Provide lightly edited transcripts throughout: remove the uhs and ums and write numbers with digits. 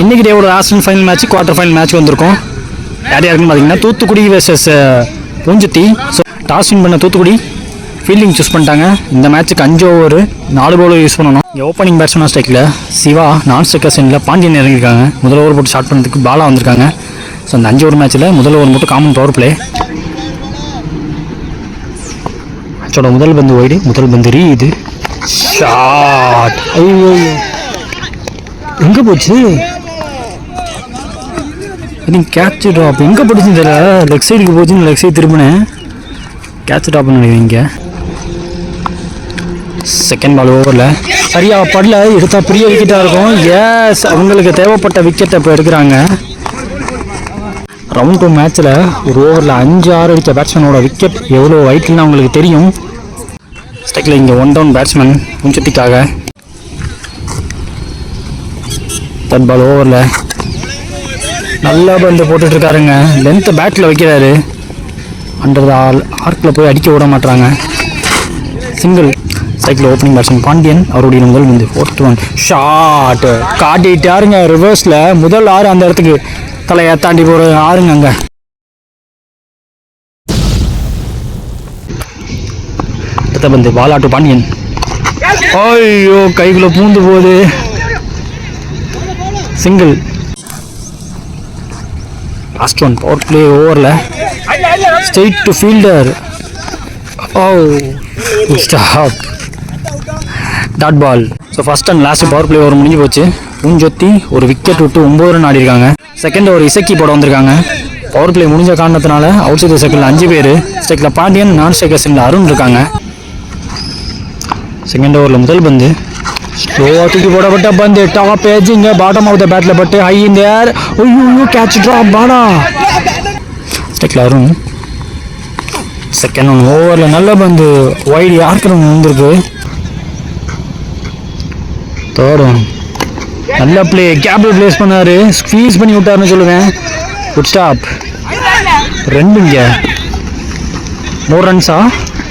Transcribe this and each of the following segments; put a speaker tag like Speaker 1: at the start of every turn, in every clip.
Speaker 1: இன்றைக்கி டேவோட last final match, quarter final match வந்திருக்கோம். யார் யாருக்குன்னு பார்த்தீங்கன்னா தூத்துக்குடி வெர்சஸ் பூஞ்சத்தி. ஸோ டாஸ் வின் பண்ண தூத்துக்குடி ஃபீல்டிங் சூஸ் பண்ணிட்டாங்க. இந்த மேட்ச்சுக்கு 5 ஓவர் 4 பவுலர் யூஸ் பண்ணணும். இங்கே ஓப்பனிங் பேட்ஸ்மேன் ஸ்ட்ரைக்கில் சிவா, நான் ஸ்ட்ரைக்கர் சென்னில் பாண்டியன் இறங்கியிருக்காங்க. முதல் ஓவர் போட்டு ஸ்டார்ட் பண்ணுறதுக்கு பாலா வந்திருக்காங்க. ஸோ அந்த 5 ஓவர் மேட்ச்சில் முதல் ஓவர் மட்டும் காமன் பவர் பிளே. மேட்சோட முதல் பந்து ஒய்டு, முதல் பந்து இது ஷாட். ஐயோ எங்கே போச்சு? கேட்ச் ட்ராப் எங்கே போட்டுச்சுன்னு தெரியல. லெக் சைடுக்கு போச்சுன்னு லெக் சைடு திரும்பினேன். கேட்ச் ட்ராப்னு நினைக்கிறீங்க. செகண்ட் பால் ஓவரில் சரியாக படல, எடுத்தால் பெரிய விக்கெட்டாக இருக்கும். எஸ், அவங்களுக்கு தேவைப்பட்ட விக்கெட்டை இப்போ எடுக்கிறாங்க. ரவுண்ட் 2 மேட்ச்சில் ஒரு ஓவரில் 5-6 அடித்த பேட்ஸ்மேனோட விக்கெட் எவ்வளோ வைட்லாம் அவங்களுக்கு தெரியும். ஸ்ட்ரைக்கில் இங்கே 1 டவுன் பேட்ஸ்மேன் புஞ்சத்திக்காக. தேர்ட் பால் ஓவரில் நல்லா பந்து போட்டுட்ருக்காருங்க. லென்த்து பேட்டில் வைக்கிறாரு. அண்டர் த ஆர்க்கில் போய் அடிக்க விட மாட்டாங்க. சிங்கிள். ஸ்ட்ரைக்கில் ஓப்பனிங் பேட்ஸ்மேன் பாண்டியன், அவருடைய முதல் பந்து 4th ஒன் ஷாட். காட்டிட்டாருங்க ரிவர்ஸில். முதல் 6 அந்த இடத்துக்கு தலையை தாண்டி போகிற 6ங்க அங்கே. அடுத்த பந்து பாலாட்டு பாண்டியன். ஐயோ கைக்குள்ளே பூந்து போகுது. Single. Last one power play ஓவரில் straight to fielder. Oh stop. Dot ball. So first and last power play over முடிஞ்சு போச்சு. பூஞ்சொத்தி ஒரு விக்கெட் விட்டு 9 ரன் ஆடிருக்காங்க. செகண்ட் ஓவர் இசக்கி போட வந்திருக்காங்க. பவர் பிளே முடிஞ்ச காரணத்தினால அவுட் சைட் சர்க்கிளில் 5 பேர். ஸ்ட்ரைக்கில் பாண்டியன், நான் ஸ்ட்ரைக்கர்ஸில் அருண் இருக்காங்க. செகண்ட் ஓவரில் முதல் பந்து ஸ்லோவாக தூக்கி போடப்பட்ட பந்து டாப் ஏஜிங்க பாட்டம் ஆஃப் த பேட்டில் பட்டு ஹை இன் தி ஏர். ஐயோ கேட்ச் ட்ராப் பாடா. ஸ்ட்ரைக்கில் அருண். செகண்ட் ஒன் ஓவரில் நல்ல பந்து வைடு யாருக்கு வந்திருக்கு. தேர்ட் ஒன் நல்ல பிளே, கேப்பில் பிளேஸ் பண்ணார், ஸ்குவீஸ் பண்ணி விட்டாருன்னு சொல்லுவேன். Good stop. 2 இங்கே. மோர் ரன்ஸா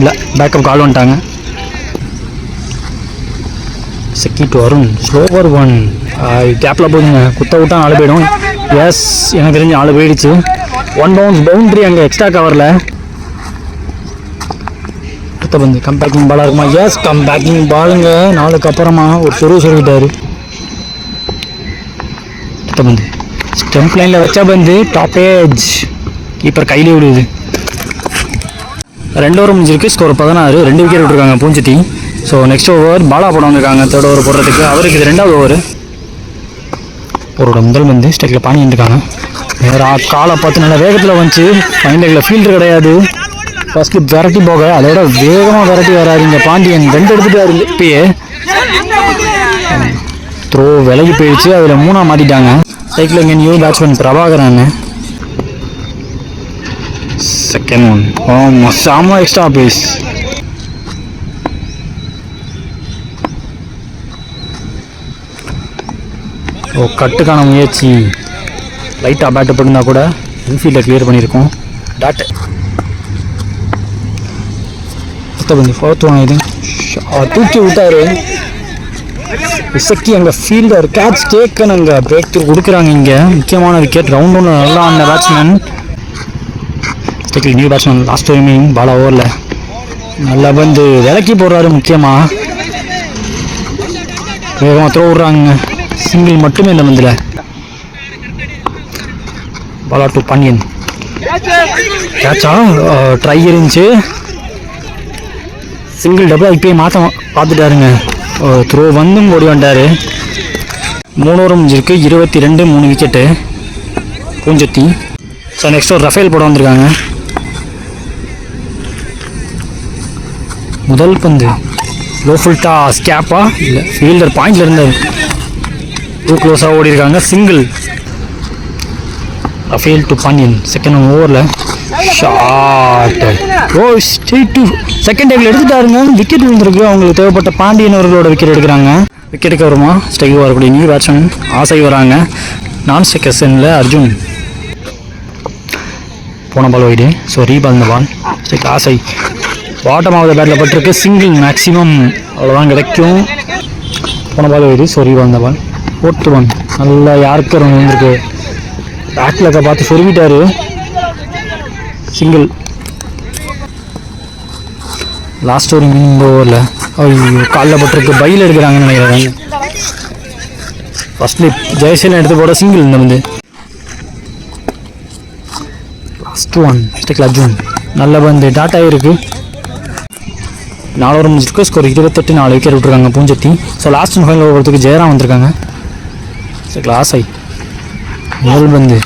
Speaker 1: இல்லை, பேக்கப் கால் வந்துட்டாங்க. Second to Arun, slower one. கேப்பில் போதுங்க, குத்த விட்டா 4 போயிடும். எஸ், எனக்கு தெரிஞ்சு 4 போயிடுச்சு. 1 பவுன்ஸ் பவுண்ட்ரி அங்கே எக்ஸ்ட்ரா கவரில். அடுத்த பந்து கம்பேக்கிங் பாலாக இருக்குமா? எஸ், கம்பேக்கிங் பாலுங்க. 4க்கு அப்புறமா ஒரு சொருவிட்டார். அடுத்த பந்து ஸ்டெம்ப் லைனில் வச்சா பந்து டாப் ஏஜ், கீப்பர் கையிலே விடுது. 2 ஓவர் முடிஞ்சிருக்கு. ஸ்கோர் 16. 2 விக்கெட் விட்டுருக்காங்க பூஞ்சத்தி. ஸோ நெக்ஸ்ட் ஓவர் பாலா போட வந்திருக்காங்க. தேர்ட் ஓவர் போடுறதுக்கு. அவருக்கு இது 2வது ஓவர். அவரோட முதல் பந்து ஸ்ட்ரைக்கில் பாண்டியன் இருக்காங்க. நேராக காலை பார்த்து நல்லா வேகத்தில் வந்துச்சு. ஃபைன் லெக்கில் ஃபீல்டர் கிடையாது. ஃபர்ஸ்ட் விரட்டி போக அதோட வேகமாக விரட்டி வராதிங்க பாண்டியன். 2 எடுத்துட்டாரு. இப்பயே த்ரோ விலகி போயிடுச்சு. அதில் 3ஆக மாற்றிட்டாங்க. ஸ்ட்ரைக்கில் இங்கே new batsman Prabhakaran. Second one செம்ம எக்ஸ்ட்ரா பேஸ். கட்டுக்கான முயற்சி. லைட்டாக பேட்டு போட்டுருந்தா கூட இன்ஃபீல்டை கிளியர் பண்ணியிருக்கோம். டாட். பந்து 4th ஒன். இது தூக்கி விட்டாரு இசக்கி. அங்கே ஃபீல்டர் கேட்ச் டேக்கன். அங்கே பிரேக் த்ரூ கொடுக்குறாங்க. இங்கே முக்கியமான விக்கெட். ரவுண்ட் 1 நல்லா அந்த batsman. New batsman last timing Bala ஓவரில் நல்லா வந்து விலக்கி போடுறாரு. முக்கியமாக வேகமாக த்ரோ விட்றாங்க. சிங்கிள் மட்டுமே இந்த பந்தில். பாலா டு பாண்டியன். கேட்சா ட்ரை இருந்துச்சு. சிங்கிள் டபுள் இப்பயே மாற்ற பார்த்துட்டாருங்க. த்ரோ வந்தும் ஓடி வந்துட்டார். 3 ஓவர் முடிஞ்சிருக்கு. 22, 3 விக்கெட்டு பூஞ்சத்தி. ஸோ நெக்ஸ்ட் ஒரு ரஃபேல் போட வந்திருக்காங்க. முதல் பந்து லோ ஃபுல் டாஸ். கேப்பா இல்லை, ஃபீல்டர் பாயிண்டில் இருந்தார். டூ க்ளோஸாக ஓடி இருக்காங்க. Single. Rafael to Pandian. Second ஓவரில் shot. Oh straight to second டேபிள் எடுத்துட்டாருங்க. விக்கெட் விழுந்திருக்கு. அவங்களுக்கு தேவைப்பட்ட பாண்டியன் அவர்களோட விக்கெட் எடுக்கிறாங்க. விக்கெட்டுக்கு வருமா ஸ்ட்ரைக் வரக்கூடிய நியூ பேட்ஸ்மேன் ஆசை வராங்க. நான் ஸ்ட்ரைக்கர் சென்னில் அர்ஜுன். போன பால் வைடு. ஸோ ரீபால் இந்த பால். ஸ்ட்ரைக் ஆசை பாட்டம் ஆஃப் த பேட்டில் பட்டிருக்கு. சிங்கிள் மேக்ஸிமம் அவ்வளோதான் கிடைக்கும். போன பால் வைடு. ஸோ ரீபால் இந்த பால். 4th one. நல்லா யாருக்கு ரன் வந்திருக்கு. பேக்லக்க பார்த்து சொருவிட்டாரு. சிங்கிள். லாஸ்ட் ஒரு இந்த ஓவரில் ஐயோ காலில் பட்டிருக்கு. பையில் எடுக்கிறாங்கன்னு நினைக்கிறேன். ஃபர்ஸ்ட் லிப் ஜெயசீலன் எடுத்து போட சிங்கிள். இந்த வந்து லாஸ்ட் ஒன் ஸ்டெக்ல அர்ஜுன் நல்ல பந்து டாட்டா இருக்கு. 4 ஓவர் முடிச்சிருக்கு. ஸ்கோர் 28. 4 விக்கெட் விட்டுருக்காங்க பூஞ்செட்டி. ஸோ லாஸ்ட் அண்ட் ஃபைனல் ஓவரத்துக்கு ஜெயராம் வந்திருக்காங்க. ஸோ கிளாஸ் ஐ முதல் பந்து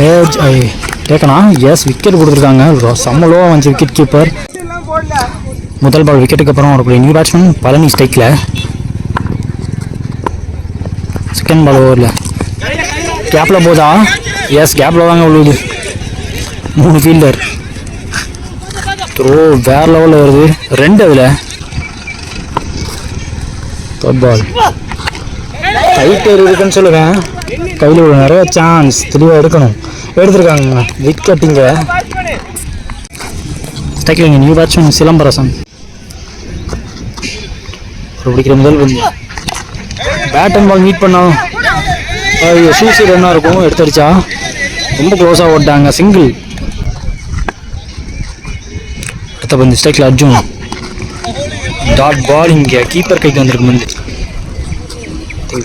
Speaker 1: ஏஜ் ஐ கேட்கணா. எஸ் விக்கெட் கொடுத்துருக்காங்க. செம்மலோவாக வந்துச்சு விக்கெட் கீப்பர். முதல் பால் விக்கெட்டுக்கு அப்புறம் ஒரு நியூ பேட்ஸ்மேன் பழனி ஸ்ட்ரைக்கில். செகண்ட் பால் ஓவரில் கேப்பில் போதா. எஸ் கேப்பில் தாங்க விழுவுது. 3 ஃபீல்டர். த்ரோ வேற லெவலில் வருது. 2 அதில். தேர்ட் பால் டைட்டர் இருக்குன்னு சொல்லுவேன். கையில் ஒரு நிறைய சான்ஸ் தெளிவாக எடுக்கணும். எடுத்துருக்காங்க விக்கெட். இங்கே ஸ்ட்ரைக்கில் நியூ பேட்ஸ்மேன் சிலம்பரசன் பிடிக்கிற முதல் பந்து. பேட் அண்ட் பால் மீட் பண்ணோம். சூசி ரன்னாக இருக்கும். எடுத்துருச்சா ரொம்ப க்ளோஸாக ஓட்டாங்க. சிங்கிள். அடுத்த பந்து ஸ்ட்ரைக்கில் அர்ஜுன் டாட் பால். இங்கே கீப்பர் கைக்கு வந்திருக்கு பந்து.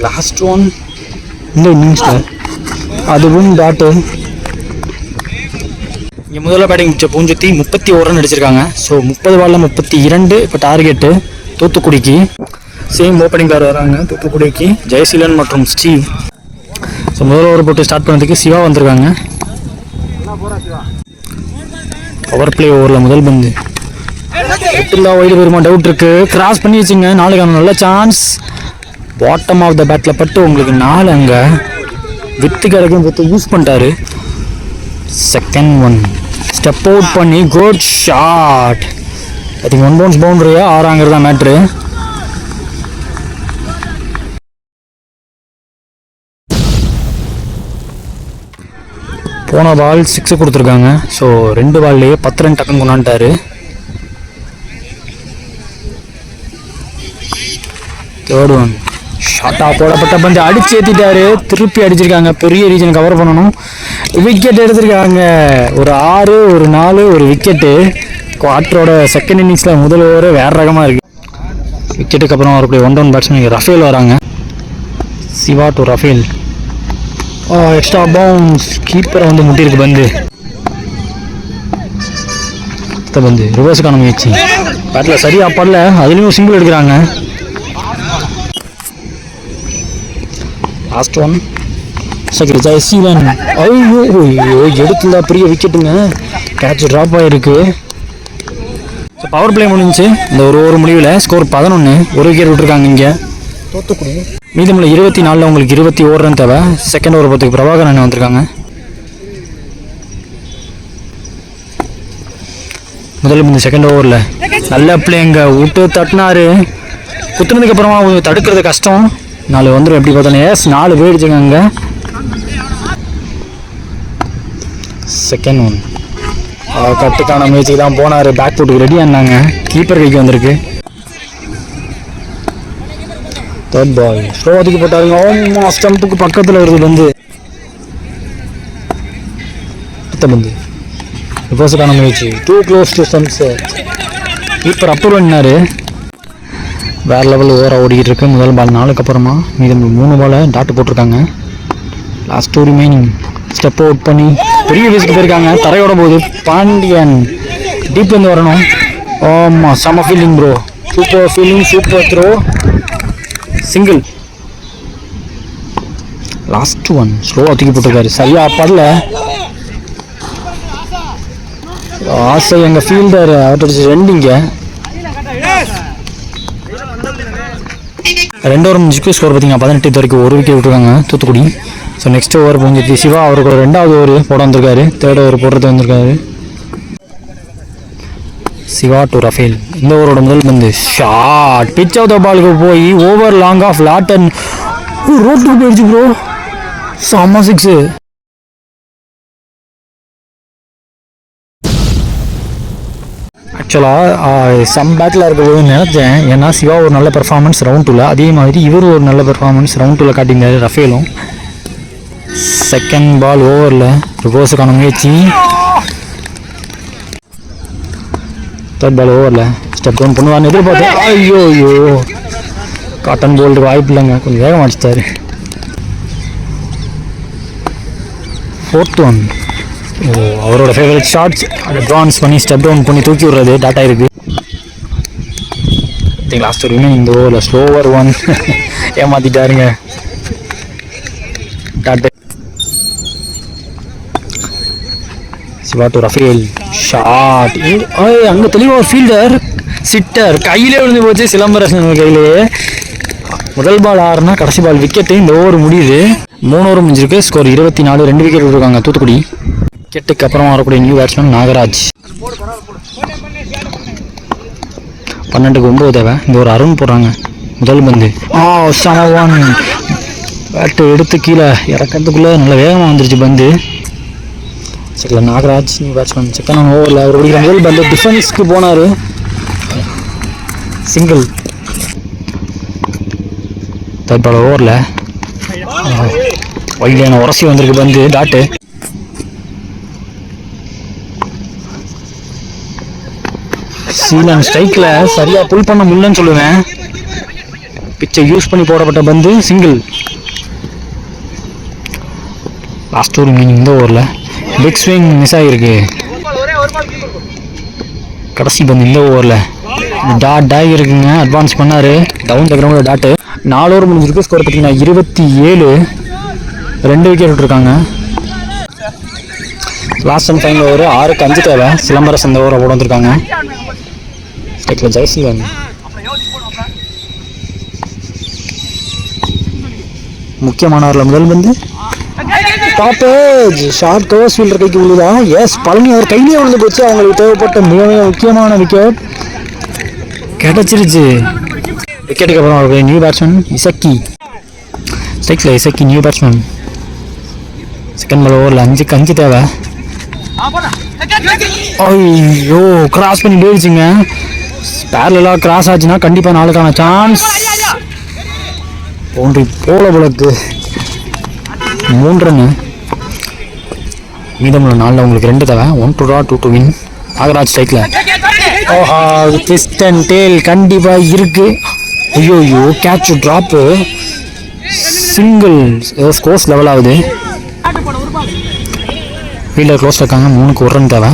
Speaker 1: லாஸ்ட் ஒன் இந்த இன்னிங்ஸில் அதுவும் டாட்டு. இங்கே முதல்ல பேட்டிங் முடிச்ச பூஞ்செட்டி 31 ரன் அடிச்சிருக்காங்க. ஸோ 30 பாலில் 32. இப்போ டார்கெட்டு தூத்துக்குடிக்கு. சேம் ஓப்பனிங் பேர் வராங்க தூத்துக்குடிக்கு. ஜெயசீலன் மற்றும் ஸ்டீவ். ஸோ முதல் ஓவர் போட்டு ஸ்டார்ட் பண்ணதுக்கு சிவா வந்திருக்காங்க. பவர் பிளே ஓவரில் முதல் பந்து எட்டுலா ஒயிட் வருமா டவுட் இருக்கு. கிராஸ் பண்ணி வச்சுங்க. 4க்கான நல்ல சான்ஸ். பாட்டம் ஆஃப் த பேட்டில் பட்டு உங்களுக்கு 4 அங்கே வித்து கிடைக்கும். வித்து யூஸ் பண்ணிட்டாரு. செகண்ட் ஒன் ஸ்டெப் அவுட் பண்ணி good shot. I think 1 bounce பவுண்டரியா 6 தான் மேட்ரு. போன பால் 6 கொடுத்துருக்காங்க. ஸோ 2 பால்லையே 10 ரன் டக்குன்னு கொண்டாண்டாரு. தேர்ட் ஒன் ஷார்ட்டாக போடப்பட்ட பந்து அடிச்சு ஏற்றிட்டாரு. திருப்பி அடிச்சிருக்காங்க. பெரிய ரீஜன் கவர் பண்ணணும். விக்கெட் எடுத்திருக்காங்க. ஒரு 6 ஒரு 4 ஒரு விக்கெட்டு. குவார்ட்டரோட செகண்ட் இன்னிங்ஸில் முதல் ஓவர் வேறு ரகமாக இருக்குது. விக்கெட்டுக்கு அப்புறம் அவருடைய 1 டவுன் பேட்ஸ்மேன் ரஃபேல் வராங்க. Siva to Rafael. Extra bounce. கீப்பரை வந்து முட்டியிருக்கு பந்து. பந்து ரிவர்ஸுக்கான முயற்சி. பேட்டில் சரியாக படல. அதுலேயும் சிங்கிள் எடுக்கிறாங்க. Last one second Jayaseelan. ஐயோ எடுத்துல பெரிய விக்கெட்டுங்க. கேட்ச் ட்ராப் ஆகிருக்கு. ஸோ பவர் பிளே முடிஞ்சு இந்த ஒரு ஓவர் முடிவில் ஸ்கோர் 11. ஒரு விக்கெட் விட்டுருக்காங்க இங்கே தூத்துக்குடி. மீதமுள்ள 24 உங்களுக்கு 21 ரன் தேவை. செகண்ட் ஓவர் பார்த்துக்கு பிரபாகரன் வந்திருக்காங்க. முதல்ல இந்த செகண்ட் ஓவரில் நல்ல பிளேங்க விட்டு தட்டினாரு. குத்துனதுக்கு அப்புறமா தடுக்கிறது கஷ்டம். 4 வந்துடும் எப்படி பார்த்தாலும். எஸ் 4 போயிடுச்சுங்க அங்கே. செகண்ட் ஒன் கட்டுக்கான முயற்சிக்கு தான் போனார். பேக் ஃபுட்டுக்கு ரெடியாக இருந்தாங்க. கீப்பர் கைக்கு வந்திருக்கு. தேர்ட் பால் ஸ்லோ ஒதுக்கி போட்டாருங்க. ஓமா ஸ்டம்புக்கு பக்கத்தில் வருது பந்து. அடுத்த பந்து ரிவர்ஸுக்கான முயற்சி. Too close to stumps. Keeper approve பண்ணினாரு. வேறு லெவல் ஓவராக ஓடிக்கிட்டு இருக்கு. முதல் பால் 4க்கு அப்புறமா மீதம் 3 பாலை டாட்டு போட்டிருக்காங்க. Last 2 remaining. ஸ்டெப் அவுட் பண்ணி பெரிய வீசுக்கு போயிருக்காங்க. தரையோட போகுது. பாண்டியன் டீப்லேருந்து வரணும். ஆமாம் செம feeling bro. Super feeling. Super throw. Single. Last one ஸ்லோவாக தூக்கி போட்டிருக்காரு. சரியாக படல. ஆசை எங்கள் ஃபீல்டர் அவர்கிட்ட 2 இங்கே. 2 ஓவர் முடிச்சுக்கு ஸ்கோர் பார்த்தீங்கன்னா 18 வரைக்கும் ஒரு விக்கெட் விட்டுருக்காங்க தூத்துக்குடி. ஸோ நெக்ஸ்ட் ஓவர் பூஞ்சிட்டு சிவா அவருக்கு ஒரு 2வது ஓவர் போட வந்திருக்காரு. 3rd ஓவர் போடுறது வந்திருக்காரு. Siva to Rafael. இந்த ஓவரோட முதல் பந்து ஷாட். பிச் ஆஃப் த பாலுக்கு போய் ஓவர் லாங் ஆஃப் லாட்டன் ரோட்டுக்கு போயிடுச்சு ப்ரோ. செம்ம 6. ஆக்சுவலாக சம் பேட்டில் இருக்குதுன்னு நினச்சேன். ஏன்னா சிவா ஒரு நல்ல பெர்ஃபார்மன்ஸ் ரவுண்ட் 2ல், அதே மாதிரி இவர் ஒரு நல்ல பெர்ஃபார்மன்ஸ் ரவுண்ட் 2ல் காட்டியிருந்தார் ரஃபேலும். செகண்ட் பால் ஓவரில் ரிவர்ஸுக்கான முயற்சி. தேர்ட் பால் ஓவரில் ஸ்டெப் டவுன் பண்ணுவார்னு எதிர்பார்த்தேன். ஐயோ காட்டன் போல்டு வாய்ப்பு இல்லைங்க, கொஞ்சம் வேகம் அடிச்சிட்டாரு. Fourth one. அவரோட ஃபேவரட் ஷாட்ஸ் அட்வான்ஸ் பண்ணி ஸ்டெப் டவுன் பண்ணி தூக்கி விடுறது டாட்டா இருக்குது. லாஸ்ட் ஒரு இந்த ஓவரில் ஸ்லோவர் ஒன் ஏமாத்திட்டாருங்க டாட்டா. Siva to Rafael shot. அங்கே தெளிவாக ஒரு ஃபீல்டர் சிட்டர் கையிலே விழுந்து போச்சு சிலம்பரசன் கையிலேயே. முதல் பால் 6னா கடைசி பால் விக்கெட்டு. இந்த ஓவர் முடியுது. 3 ஓவர் முடிஞ்சிருக்கு. ஸ்கோர் 24. 2 விக்கெட் விட்டுருக்காங்க தூத்துக்குடி. விக்கெட்டுக்கு அப்புறம் வரக்கூடிய நியூ பேட்ஸ்மேன் நாகராஜ். 12க்கு 9 தேவை. இந்த ஒரு அருண் போடுறாங்க. முதல் பந்து சமவான் பேட்டு எடுத்து கீழே இறக்கிறதுக்குள்ளே நல்ல வேகமாக வந்துருச்சு பந்து. சரி, நாகராஜ் நியூ பேட்ஸ்மேன். செகண்ட் ஓவரில் அவர் பிடிக்கிற முதல் பந்து டிஃபென்ஸ்க்கு போனார். சிங்கிள். தேர்ட் பால் ஓவரில் வைலியான உரசி வந்திருக்கு பந்து டாட்டு. சீலன் ஸ்ட்ரைக்கில் சரியாக புல் பண்ண முடியலன்னு சொல்லுவேன். பிச்சை யூஸ் பண்ணி போடப்பட்ட பந்து சிங்கிள். லாஸ்ட் ஒரு மீனிங் இந்த ஓவரில் பிக் ஸ்விங் மிஸ் ஆகிருக்கு. கடைசி பந்து இந்த ஓவரில் டாட் ஆகிருக்குங்க. அட்வான்ஸ் பண்ணார் டவுன் த கிரவுண்டில் டாட்டு. 4 ஓவர் முடிஞ்சிருக்கு. ஸ்கோர் பார்த்தீங்கன்னா 27. 2 விக்கெட் விட்டுருக்காங்க. லாஸ்ட் அண்ட் ஃபைனல் ஓவர் 6க்கு 5 தேவை. சிலம்பரசன் இந்த ஓவரை போட வந்திருக்காங்க. ஸ்ட்ரைக்கில் ஜெயசீலன். முக்கியமானவரில் முதல் பந்து top age short covers fielder கைக்கு விழுதா? எஸ், பழனி அவர் கையிலேயே விழுந்து போச்சு. அவங்களுக்கு தேவைப்பட்ட மிக மிக முக்கியமான விக்கெட் கிடைச்சிருச்சு. விக்கெட்டுக்கு அப்புறம் அவருடைய நியூ பேட்ஸ்மேன் இசக்கி. ஸ்ட்ரைக்கில் Isakki new batsman. Second ball ஓவரில் 5க்கு 5 தேவை. ஐயோ கிராஸ் பண்ணி போயிடுச்சுங்க. பேரலாக கிராஸ் ஆச்சுன்னா கண்டிப்பாக 4க்கான சான்ஸ். ஒன்று போல புலக்கு 3 ரன்னு. மீதமுள்ள 4 உங்களுக்கு 2 தேவை. 1 to draw 2 to win. Nagaraj ஸ்ட்ரைக்கில். ஓஹா ட்விஸ்ட் அண்ட் டேல் கண்டிப்பாக இருக்குது. ஐயோ catch drop single. Scores level ஆகுது. ஃபீல்டர் க்ளோஸ் இருக்காங்க. 3க்கு 1 ரன் தேவை.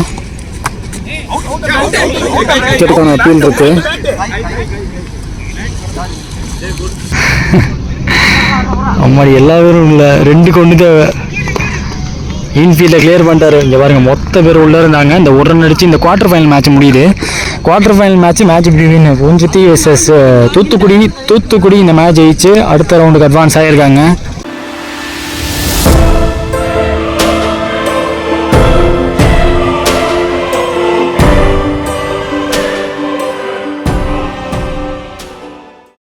Speaker 1: விக்கெட்டுக்கான அப்பீல் இருக்கு. அம்மாடி எல்லா பேரும் இல்லை. 2க்கு 1 தேவை. இன்ஃபீல்டை கிளியர் பண்ணிட்டாரு. இங்கே பாருங்க மொத்த பேர் உள்ளே இருந்தாங்க. இந்த 1 ரன் அடிச்சு இந்த குவார்டர் ஃபைனல் மேட்ச் முடியுது. Quarter final match between Poonjuthi versus Thoothukudi. இந்த மேட்ச் ஜெயிச்சு அடுத்த ரவுண்டுக்கு அட்வான்ஸ் ஆகியிருக்காங்க.